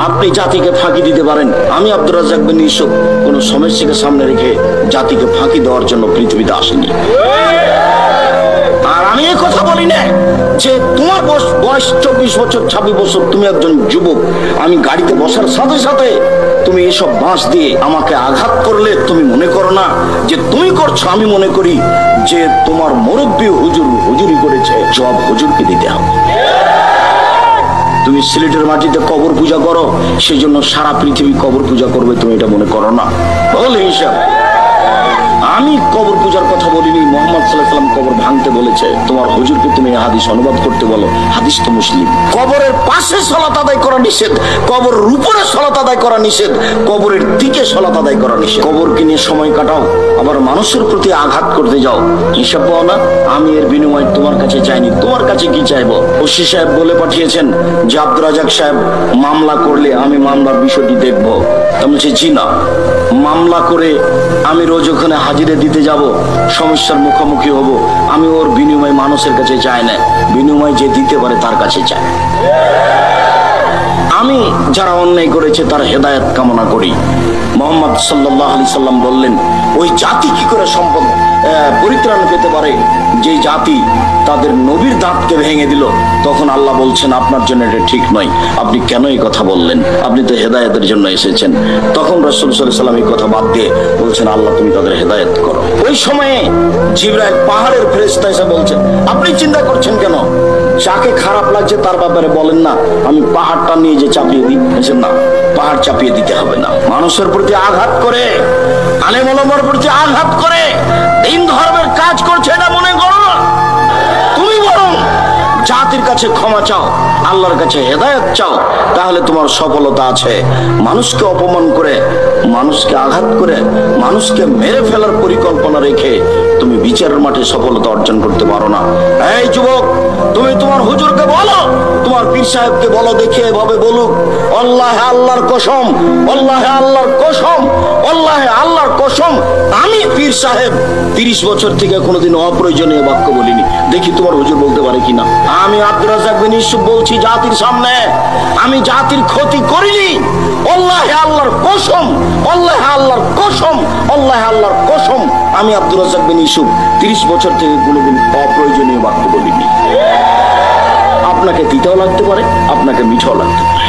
আপনি জাতিকে ফাঁকি দিতে পারেন। আমি আব্দুর রাজ্জাক বিন ইউসুফ কোন সমস্যাকে সামনে রেখে জাতিকে ফাঁকি দেওয়ার জন্য পৃথিবীতে আসেনি। আর আমি এই কথা বলি না যে তোমার বয়স 24 বছর 26 বছর, তুমি একজন যুবক, আমি গাড়িতে বসার সাথে সাথে তুমি এসব বাঁশ দিয়ে আমাকে আঘাত করলে তুমি মনে করো না যে তুমি করছো। আমি মনে করি যে তোমার মুরব্বী হুজুর হুজুরি করেছে, জবাব হুজুরকে দিতে হবে। তুমি সিলেটের মাটিতে কবর পূজা করো, সেই জন্য সারা পৃথিবী কবর পূজা করবে, তুমি এটা মনে করো না। বলে হিসাব আমি কবর পূজার কথা বলিনি। মুহাম্মদ সাল্লাল্লাহু আলাইহি ওয়াসাল্লাম কবর ভাঙতে বলেছে। তোমার হুজুরকে তুমি হাদিস অনুবাদ করতে বলো, হাদিস তো মুসলিম। কবরের পাশে সালাত আদায় করা নিষেধ, কবরের উপরে সালাত আদায় করা নিষেধ, কবরের দিকে সালাত আদায় করা নিষেধ। কবরকে নিয়ে সময় কাটাও, আবার মানুষের প্রতি আঘাত করতে যাও, হিসাব পাও না। আমি এর বিনিময় তোমার কাছে চাইনি, তোমার কাছে কি চাইবো? ওসি সাহেব বলে পাঠিয়েছেন যে আব্দুর রাজ্জাক সাহেব মামলা করলে আমি মামলার বিষয়টি দেখবো। আমি বলছি জি না, মামলা করে আমি রোজ ওখানে হাজিরে দিতে যাব, সমস্যার মুখোমুখি হব। আমি ওর বিনিময় মানুষের কাছে চাই না, বিনিময় যে দিতে পারে তার কাছে চাই। আমি যারা অন্যায় করেছে তার হেদায়েত কামনা করি। মুহাম্মদ সাল্লাল্লাহু আলাইহি সাল্লাম বললেন, ওই জাতি কি করে সম্পদ পরিত্রাণ পেতে পারে যে জাতি তাদের নবীর দাঁতকে ভেঙে দিল। তখন আল্লাহ বলছেন, আপনার জন্য এটা ঠিক নয়, আপনি কেন এই কথা বললেন? আপনি তো হেদায়েতের জন্য এসেছেন। তখন রাসূল সাল্লাল্লাহু আলাইহি সাল্লাম এই কথা বাদ দিয়ে বলছেন, আল্লাহ তুমি তাদের হেদায়েত করো। ওই সময়ে জিবরাইল পাহাড়ের ফেরেশতা এসে বলছেন, আপনি চিন্তা করছেন কেন? যাকে খারাপ লাগছে তার ব্যাপারে বলেন না, আমি পাহাড়টা নিয়ে যে চাপিয়ে দিই। না, পাহাড় চাপিয়ে দিতে হবে না। মানুষের প্রতি আঘাত করে, আলেম ওলামার প্রতি আঘাত করে দিন ধর্মের কাজ করছে এটা মনে করো না। তুমি বরং জাতির কাছে ক্ষমা চাও, আল্লাহর কাছে হেদায়েত চাও, তাহলে তোমার সফলতা আছে। মানুষকে অপমান করে, মানুষকে আঘাত করে, মানুষকে মেরে ফেলার পরিকল্পনা রেখে তুমি বিচারের মাঠে সফলতা অর্জন করতে পারো না। এই যুবক, তুমি তোমার হুজুরকে বলো, তোমার পীর সাহেবকে বলো, দেখে এভাবে বলুক, আল্লাহে আল্লাহর কসম, আল্লাহে আল্লাহর কসম, আল্লাহে আল্লাহর কসম, আমি পীর সাহেব 30 বছর থেকে কোনোদিন অপ্রয়োজনীয় বাক্য বলিনি। দেখি তোমার হুজুর বলতে পারে কিনা। আমি আব্দুর রাজ্জাক বিন ইউসুফ বলছি জাতির সামনে, আমি জাতির ক্ষতি করিনি। আল্লাহে আল্লাহর কসম, আল্লাহে আল্লাহর কসম, আল্লাহে আল্লাহর কসম, আমি আব্দুর রাজ্জাক বিন ইউসুফ 30 বছর থেকে কোনোদিন অপ্রয়োজনীয় বাক্য বলিনি। আপনাকে তিতাও লাগতে পারে, আপনাকে মিঠাও লাগতে পারে।